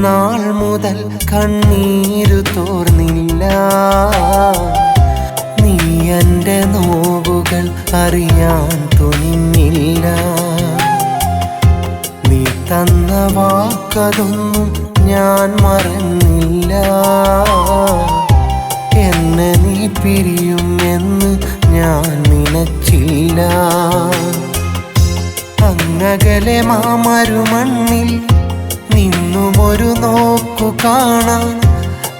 നാൾ മുതൽ കണ്ണീരു തോർന്നില്ല. നീ എൻ്റെ നോവുകൾ അറിയാൻ തുനിഞ്ഞില്ല. നീ തന്ന വാക്കതൊന്നും ഞാൻ മറന്നില്ല. എന്നെ നീ പിരിയുമെന്ന് ഞാൻ നനച്ചില്ല. അങ്ങകലെ മാമരുമണ്ണിൽ നിന്നുമൊരു നോക്കു കാണാൻ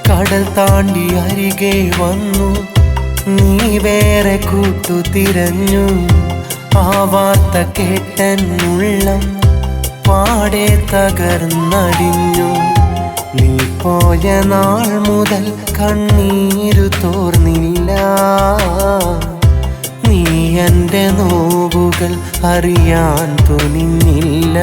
കടൽ താണ്ടി അരികെ വന്നു. നീ വേറെ കൂട്ടു തിരഞ്ഞു. ആ വാർത്ത കേട്ടെന്നുള്ളം പാടെ തകർന്നടിഞ്ഞു. നീ പോയ നാൾ മുതൽ കണ്ണീരു തോർന്നില്ല. നീ എൻ്റെ നോവുകൾ അറിയാൻ തുനിഞ്ഞില്ല.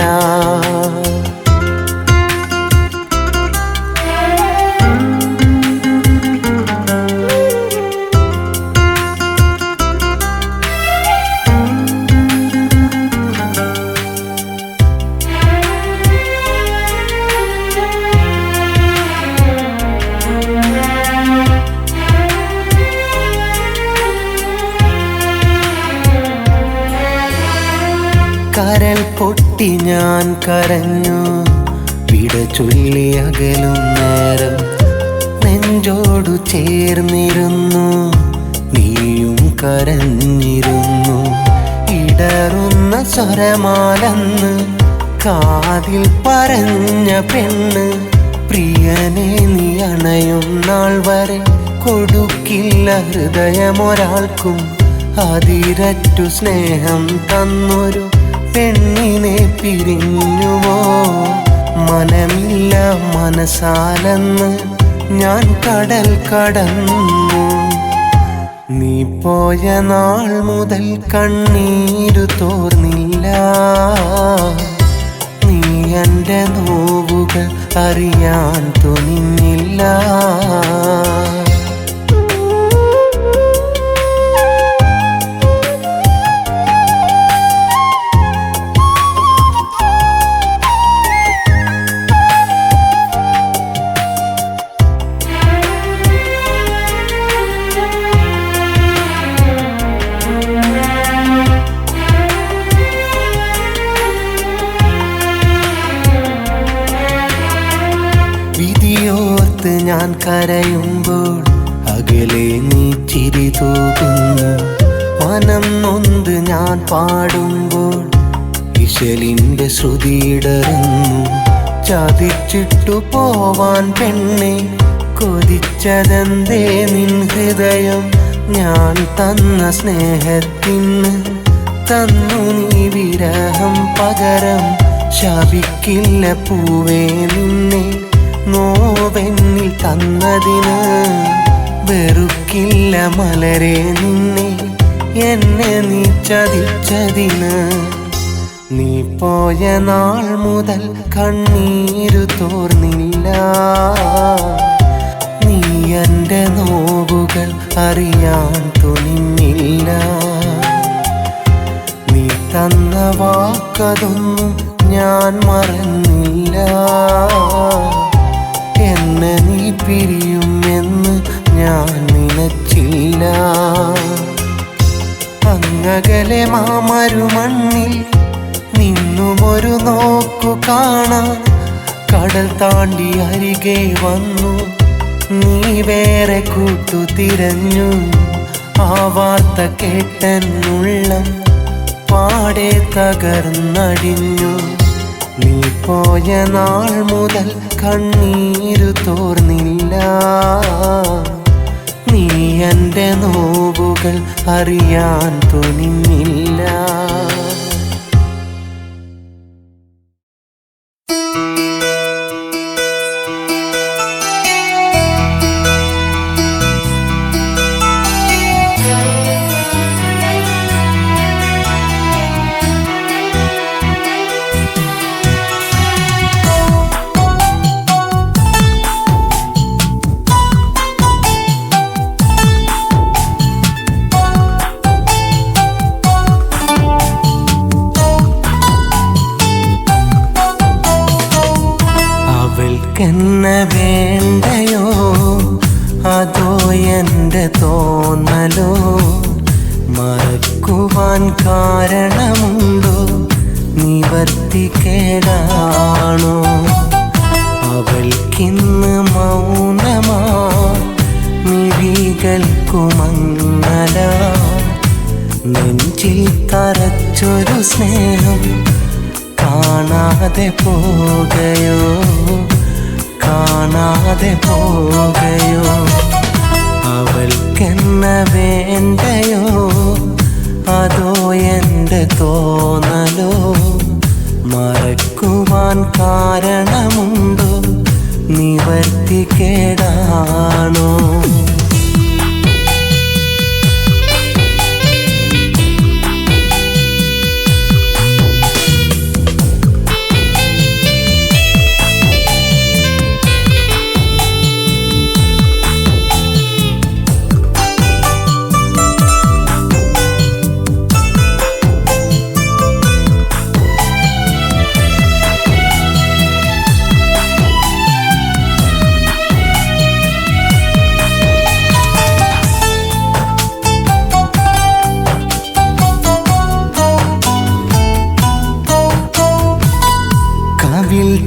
കരൾ പൊട്ടി ഞാൻ കരഞ്ഞു. വിട ചൊല്ലി അകലും നേരം നെഞ്ചോടു ചേർന്നിരുന്നു. നീയും കരഞ്ഞിരുന്നു. ഇടറുന്ന സ്വരമാലെന്ന് കാതിൽ പറഞ്ഞ പെണ്ണ് പ്രിയനെ നീ അണയും നാൾ വരെ കൊടുക്കില്ല ഹൃദയമൊരാൾക്കും. അതിരറ്റു സ്നേഹം തന്നൊരു പെണ്ണിനെ പിരിഞ്ഞുവോ? മനമില്ല മനസാലെന്ന് ഞാൻ കടൽ കടന്നു. നീ പോയ നാൾ മുതൽ കണ്ണീരു തോർന്നില്ല. നീ എൻ്റെ നോവുകൾ അറിയാൻ തുനിഞ്ഞില്ല. വിധിയോർത്ത് ഞാൻ കരയുമ്പോൾ അകലെ നീ ചിരി തൂകുന്നു. മനം നൊന്ത് ഞാൻ പാടുമ്പോൾ ഇശലിൻ്റെ ശ്രുതിയിടറുന്നു. ചതിച്ചിട്ടു പോവാൻ പെണ്ണെ കൊതിച്ചതെന്തേ നിൻ ഹൃദയം? ഞാൻ തന്ന സ്നേഹത്തിന് തന്നു നീ വിരഹം പകരം. ശപിക്കില്ല പൂവേ നിന്നെ നോവെന്നിൽ തന്നതിന്. വെറുക്കില്ല മലരെ നിന്നെ എന്നെ നീ ചതിച്ചതിന്. നീ പോയ നാൾ മുതൽ കണ്ണീരു തോർന്നില്ല. നീ എൻ്റെ നോവുകൾ അറിയാൻ തുനിഞ്ഞില്ല. നീ തന്ന വാക്കതൊന്നും ഞാൻ മറന്നില്ല. എന്നെ നീ പിരിയുമെന്ന് ഞാൻ നനച്ചില്ല. അങ്ങകലെ മാമരുമണ്ണിൽ നിന്നുമൊരു നോക്കു കാണാൻ കടൽ താണ്ടി അരികെ വന്നു. നീ വേറെ കൂട്ടു തിരഞ്ഞു. ആ വാർത്ത കേട്ടെന്നുള്ളം പാടെ തകർന്നടിഞ്ഞു. നീ പോയ നാൾ മുതൽ കണ്ണീരു തോർന്നില്ല. നീ എൻ്റെ നോവുകൾ അറിയാൻ തുനിഞ്ഞില്ല. അതോ എൻ്റെ തോന്നലോ? മറക്കുവാൻ കാരണമുണ്ടോ? നിവർത്തിക്കേടാണോ? അവൾക്കിന്ന് മൗനമാ, മിഴികൾക്കുമങ്ങല. നെഞ്ചിൽ തറച്ചൊരു സ്നേഹം കാണാതെ പോകയോ, കാണാതെ പോകയോ? അവൾക്കെന്ന വേണ്ടയോ? അതോ എൻ്റെ തോന്നലോ? മറക്കുവാൻ കാരണമുണ്ടോ? നിവർത്തിക്കേടാണോ?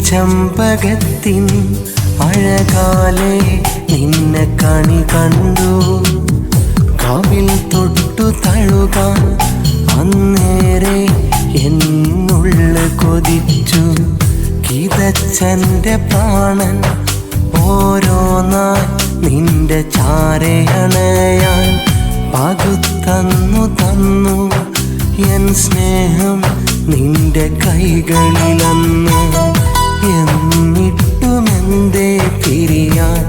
ചെമ്പകത്തിൻ അഴകാലെ നിന്നെ കണി കണ്ടു. കവിൽ തൊട്ടു തഴുകാൻ അന്നേരെ എന്നുള്ളിൽ കൊതിച്ചു. കിതച്ചെൻ്റെ പ്രാണൻ ഓരോന്നായി നിന്റെ ചാരയണയാൻ പകുത്തന്നു തന്നു എൻ സ്നേഹം നിന്റെ കൈകളിലന്ന്. എന്നിട്ടുമെന്തേ പിരിയാൻ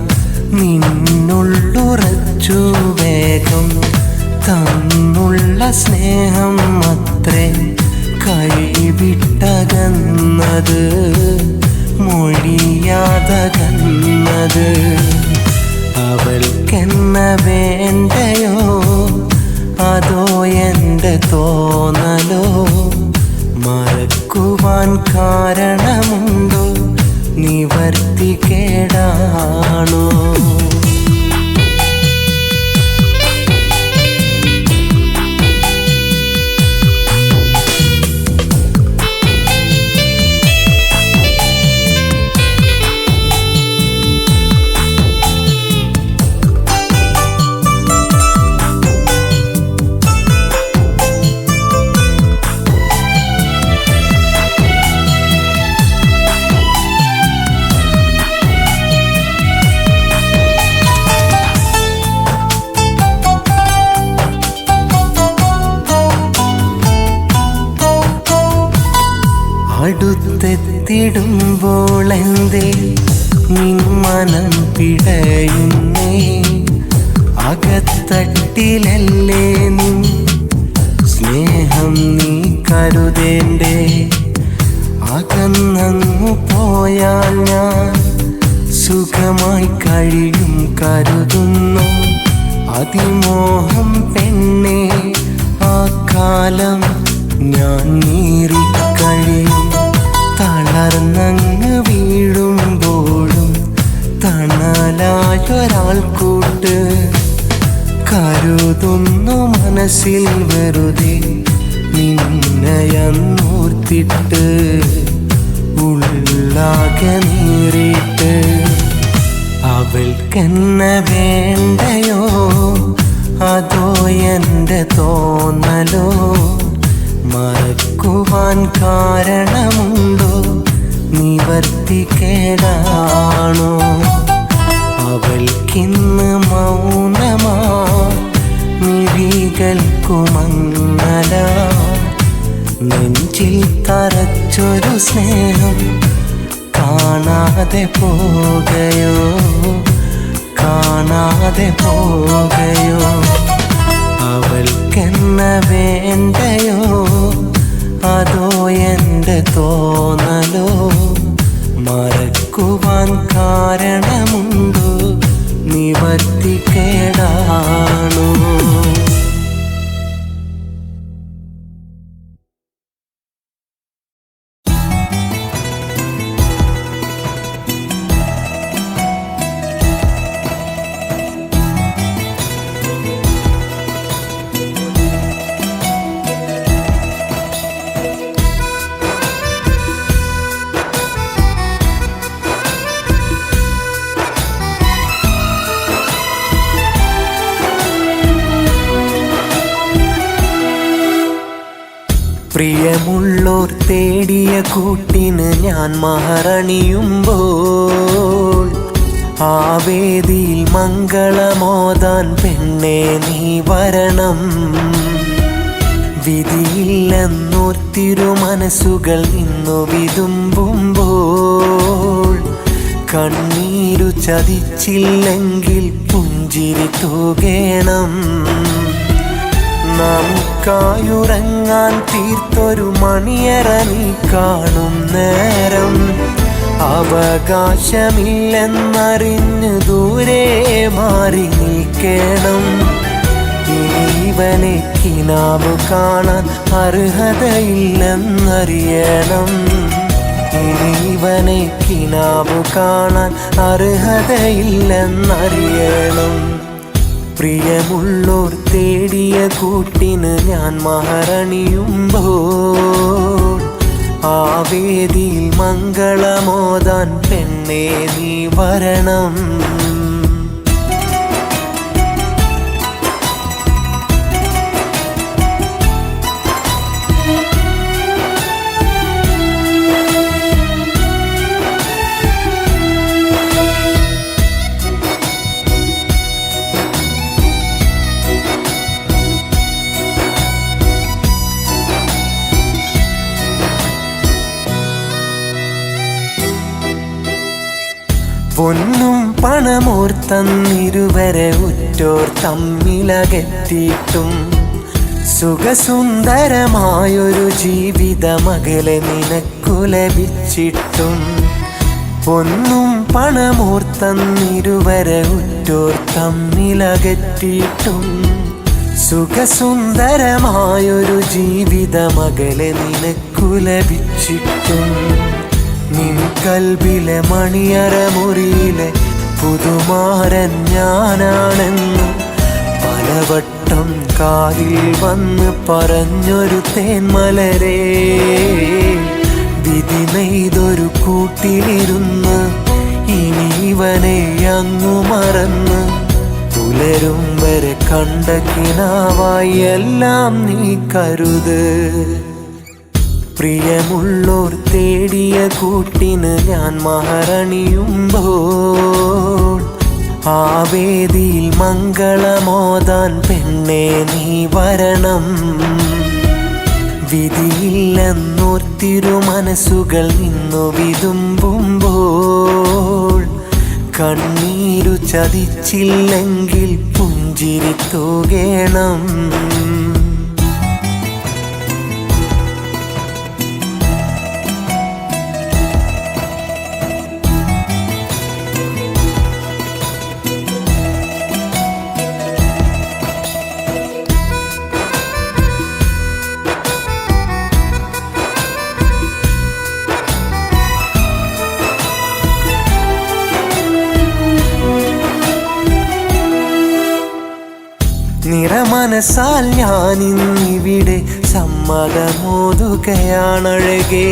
നിന്നുള്ളുറച്ചു വേഗം? തന്നുള്ള സ്നേഹം അത്രേ കൈവിട്ടകന്നത്, മൊഴിയാതകന്നത്. അവൾക്കെന്ന വേണ്ടയോ? അതോ എൻ്റെ തോന്നലോ? മറക്കുവാൻ കാരണമുണ്ടോ? നിവർത്തിക്കേടാണോ? അടുത്തെത്തിടുമ്പോൾ എന്തേ നിൻ മനം പിടയുന്നേ? അകത്തട്ടിലല്ലേ നിൻ സ്നേഹം നീ കരുതേണ്ടേ? അകന്നങ്ങു പോയാൽ ഞാൻ സുഖമായി കഴിയും കരുതുന്നു. അതിമോഹം പെണ്ണേ, ആ കാലം ഞാൻ നീറിക്കഴിയും. തളർന്നങ്ങ് വീഴുമ്പോഴും തണലായൊരാൾ കൂട്ട് കരുതുന്നു മനസ്സിൽ വെറുതെ നിന്നയന്നൂർത്തിട്ട്. ഉള്ളാകെ നീറിയിട്ട് അവൾക്കെന്ന വേണ്ടയോ? അതോ എൻ്റെ തോന്നലോ? മറക്കുവാൻ കാരണമുണ്ടോ? നിവർത്തിക്കേടാണോ? അവൾക്കിന്ന് മൗനമാ, മിഴികൾക്കുമങ്ങല. നെഞ്ചിൽ തറച്ചൊരു സ്നേഹം കാണാതെ പോകയോ, കാണാതെ പോകയോ? അവൾക്കെന്ന വേണ്ടയോ? അതോ എൻ്റെ തോന്നലോ? മറക്കുവാൻ കാരണമുണ്ടോ? നിവർത്തിക്കേടാണോ? പ്രിയമുള്ളോർ തേടിയ കൂട്ടിന് ഞാൻ മഹറണിയുമ്പോൾ ആ വേദിയിൽ മംഗളമോദാൻ പെണ്ണേ നീ വരണം. വിധിയില്ലെന്നോർത്തിരു മനസ്സുകൾ നിന്നു വിതുമ്പുമ്പോൾ കണ്ണീരു ചതിച്ചില്ലെങ്കിൽ പുഞ്ചിരി തൂകേണം. നമുക്കായുറങ്ങാൻ തീർത്തൊരു മണിയറ നീ കാണും നേരം അവകാശമില്ലെന്നറിഞ്ഞ് ദൂരെ മാറി നിൽക്കണം. ഇവനെ കിനാവ് കാണാൻ അർഹതയില്ലെന്നറിയണം. ഇവനെ കിനാവ് കാണാൻ അർഹതയില്ലെന്നറിയണം. പ്രിയമുള്ളോർ തേടിയ കൂട്ടിന് ഞാൻ മഹറണിയുമ്പോൾ ആ വേദിയിൽ മംഗളമോദാൻ പെണ്ണേ നീ വരണം. പൊന്നും പണമോർത്തന്നിരുവരെ ഉറ്റോർ തമ്മിലകറ്റിയിട്ടും സുഖസുന്ദരമായൊരു ജീവിതമകലെ നിനക്കു ലഭിച്ചിട്ടും പൊന്നും പണമോർത്തന്നിരുവരെ ഉറ്റോർ തമ്മിലകറ്റിയിട്ടും സുഖസുന്ദരമായൊരു ജീവിതമകലെ നിനക്കു ലഭിച്ചിട്ടും നിൻ കൽബിലെ മണിയറ മുറിയിലെ പുതുമാരൻ ഞാനാണെന്ന് പലവട്ടം കാതിൽ വന്ന് പറഞ്ഞൊരു തേന്മലരേ, വിധി നെയ്തൊരു കൂട്ടിലിരുന്ന് ഇനി ഇവനെ അങ്ങു മറന്ന് പുലരും വരെ കണ്ട കിനാവായി എല്ലാം നീ കരുത്. പ്രിയമുള്ളോർ തേടിയ കൂട്ടിന് ഞാൻ മഹറണിയുമ്പോൾ ആ വേദിയിൽ മംഗളമോദാൻ പെണ്ണേ നീ വരണം. വിധിയില്ലെന്നോർത്തിരു മനസ്സുകൾ നിന്നു വിതുമ്പുമ്പോൾ കണ്ണീരു ചതിച്ചില്ലെങ്കിൽ പുഞ്ചിരി തൂകേണം. നിറമനസാൽ ഞാനിന്നിവിടെ സമ്മതമോതുകയാണഴകേ.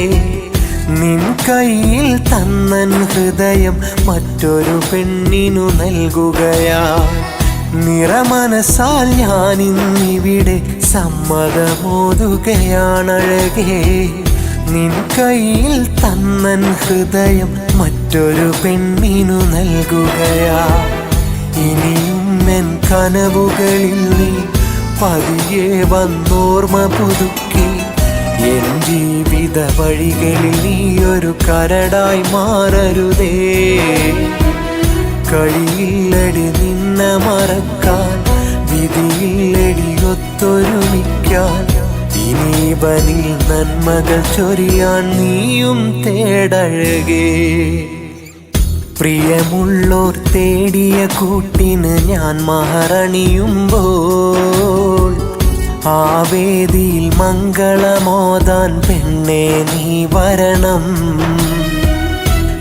നിൻ കയ്യിൽ തന്നൻ ഹൃദയം മറ്റൊരു പെണ്ണിനു നൽകുകയാ. നിറമനസാൽ ഞാനിന്നിവിടെ സമ്മതമോതുകയാണഴകേ. നിൻ കയ്യിൽ തന്നൻ ഹൃദയം മറ്റൊരു പെണ്ണിനു നൽകുകയാ. ഇനിയും എൻ കനവുകളിൽ നീ പതിയെ വന്നോർമ്മ പുതുക്കി എൻ ജീവിത വഴികളിൽ നീ ഒരു കരടായി മാറരുതേ. കഴിയില്ലടി നിന്നെ മറക്കാൻ, വിധിയില്ലടി ഒത്തൊരുമിക്കാൻ. ഇനിവനിൽ നന്മകൾ ചൊരിയാൻ നീയും തേടഴകേ. പ്രിയമുള്ളോർ തേടിയ കൂട്ടിന് ഞാൻ മഹറണിയുമ്പോൾ ആ വേദിയിൽ മംഗളമോദാൻ പെണ്ണേ നീ വരണം.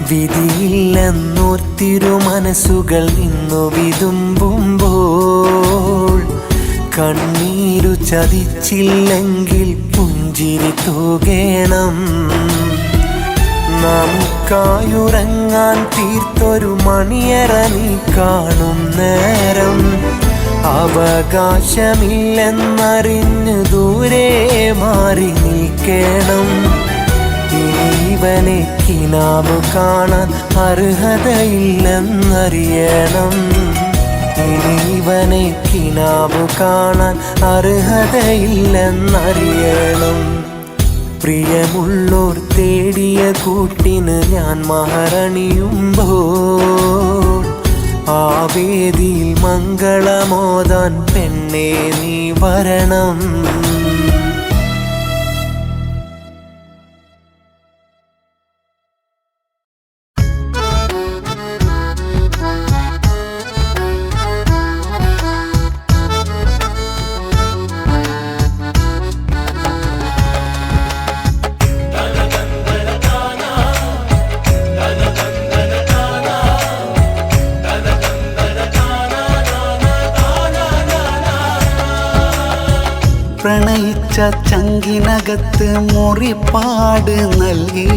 വിധിയില്ലെന്നോർത്തിരു മനസ്സുകൾ നിന്നു വിതുമ്പുമ്പോൾ കണ്ണീരു ചതിച്ചില്ലെങ്കിൽ പുഞ്ചിരി തൂകേണം. നമുക്കായുറങ്ങാൻ തീർത്തൊരു മണിയറ നീ കാണും നേരം അവകാശമില്ലെന്നറിഞ്ഞ് ദൂരെ മാറി നിൽക്കണം. കേൾക്കണം. ഇവനെ കിനാവ് കാണാൻ അർഹതയില്ലെന്നറിയണം. ഇവനെ കിനാവ് കാണാൻ അർഹതയില്ലെന്നറിയണം. പ്രിയമുള്ളോർ തേടിയ കൂട്ടിന് ഞാൻ മഹറണിയുമ്പോൾ ആ വേദിയിൽ മംഗളമോദാൻ പെണ്ണേ നീ വരണം. പ്രണയിച്ച ചങ്കിനകത്ത് മുറിപ്പാട് നൽകി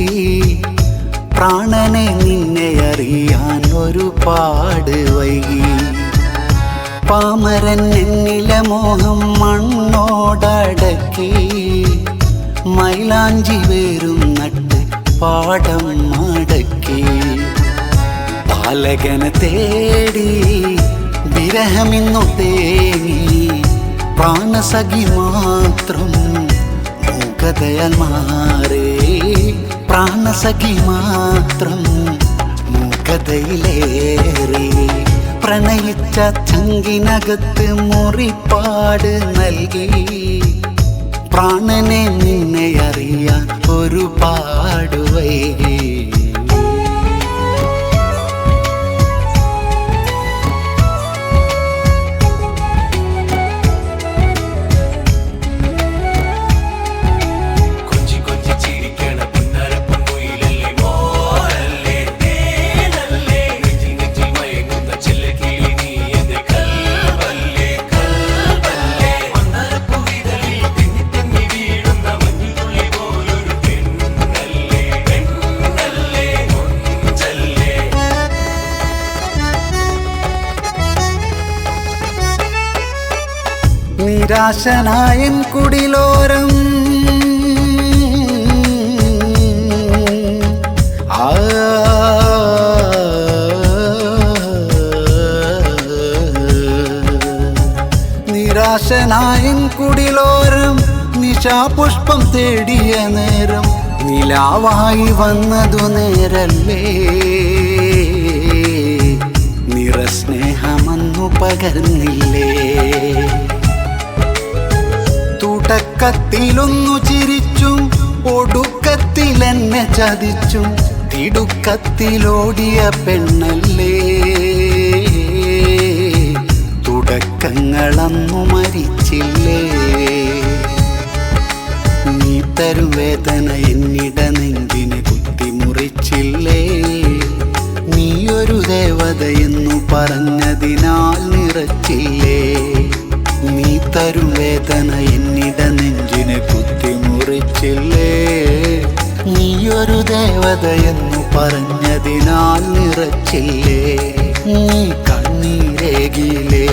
പ്രാണനെ നിന്നെ അറിയാൻ ഒരുപാട് വൈകി. പാമരൻ എന്നിലെ മോഹം മണ്ണോടടക്കി മൈലാഞ്ചി വേരും നട്ട് പാടം മടക്കി. പാലകനെ തേടി വിരഹമിന്നു തേങ്ങി പ്രാണസഖി മാത്രം മൂകതയാൽ മാറി. പ്രാണസഖി മാത്രം മൂകതയിലേറി. പ്രണയിച്ച ചങ്കിനകത്ത് മുറിപ്പാട് നൽകി പ്രാണനെ നിന്നെ അറിയാൻ ഒരുപാട് വൈകി. നിരാശനായൻ കുടിലോരം നിരാശനായൻ കുടിലോരം നിശാപുഷ്പം തേടിയ നേരം നിലാവായി വന്നതു നേരല്ലേ. നിറസ്നേഹമന്നു പകർന്നില്ലേ. തുടക്കത്തിലൊന്നു ചിരിച്ചും ഒടുക്കത്തിലെന്നെ ചതിച്ചും തിടുക്കത്തിലോടിയ പെണ്ണല്ലേ. തുടക്കങ്ങളന്നു മരിച്ചില്ലേ. നീ തരും വേദന എന്നിട നെഞ്ചിനെ കുത്തിമുറിച്ചില്ലേ. നീയൊരു ദേവതയെന്നു പറഞ്ഞതിനാൽ നിറച്ചില്ലേ. നീ തരും വേദന എന്നിട നെഞ്ചിനെ കുത്തിമുറിച്ചില്ലേ. നീയൊരു ദേവതയെന്നു പറഞ്ഞതിനാൽ നിറച്ചില്ലേ. നീ കണ്ണീരേകിലേ.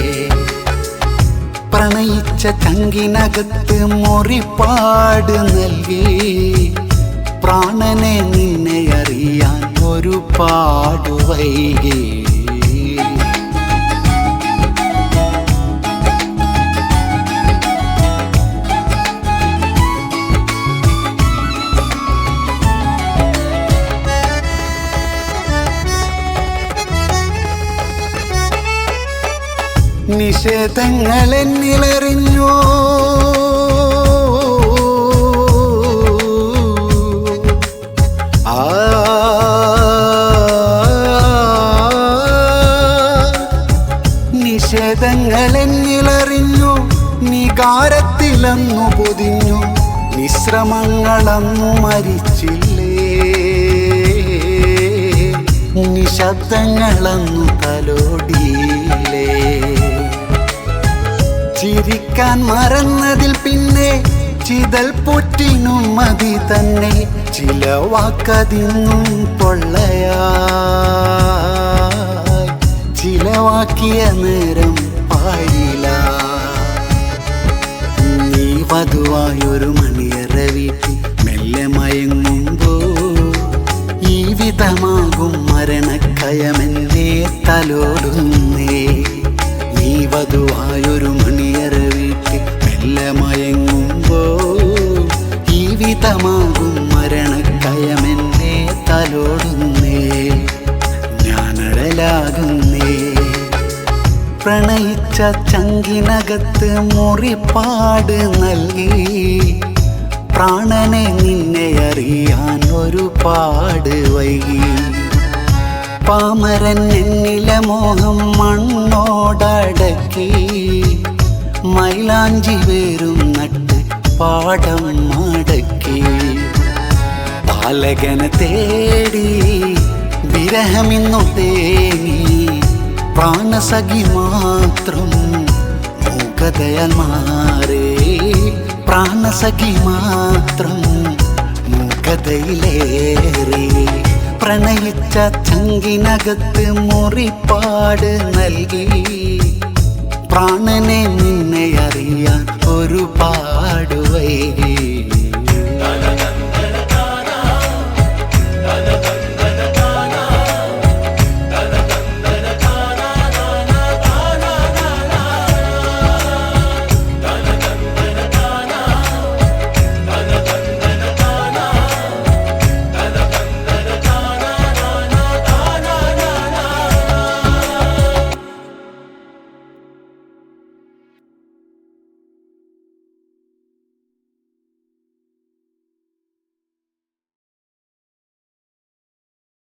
പ്രണയിച്ച ചങ്കിനകത്ത് മുറിപ്പാട് നൽകി പ്രാണനെ നിന്നെ അറിയാൻ ഒരുപാട് വൈകി. നിഷേധങ്ങൾ എന്നിലെറിഞ്ഞു. നിഷേധങ്ങൾ എന്നിലെറിഞ്ഞു. നികാരത്തിലന്നു പൊതിഞ്ഞു. നിശ്രമങ്ങളന്നു മരിച്ചില്ലേ. നിശബ്ദങ്ങളന്നു തലോടിയില്ലേ. ചിരിക്കാൻ മറന്നതിൽ പിന്നെ ചിതൽ പുറ്റിനും മതി തന്നെ. ചില വാക്കതിന്നും പൊള്ളയായി ചിലവാക്കിയ നേരം പാടില്ല. നീ വധുവായൊരു മണിയറ വീട്ടിൽ പ്രണയിച്ച ചങ്കിനകത്ത് മുറിപ്പാട് നൽകി പ്രാണനെ നിന്നെ അറിയാൻ ഒരുപാട് വൈകി പാമരൻ എന്നിലെ മോഹം മണ്ണോടടക്കി മൈലാഞ്ചി വേരും നട്ട് പാടം മടക്കി പാലകനെ തേടി വിരഹമിന്നു തേങ്ങി പ്രാണസഖി മാത്രം മൂകതയാൽ മാറേ പ്രാണസഖി മാത്രം മൂകതയിലേറി പ്രണയിച്ച ചങ്കിനകത്ത് മുറിപ്പാട് നൽകി പ്രാണനെ നിന്നെ അറിയാൻ ഒരുപാട് വൈകി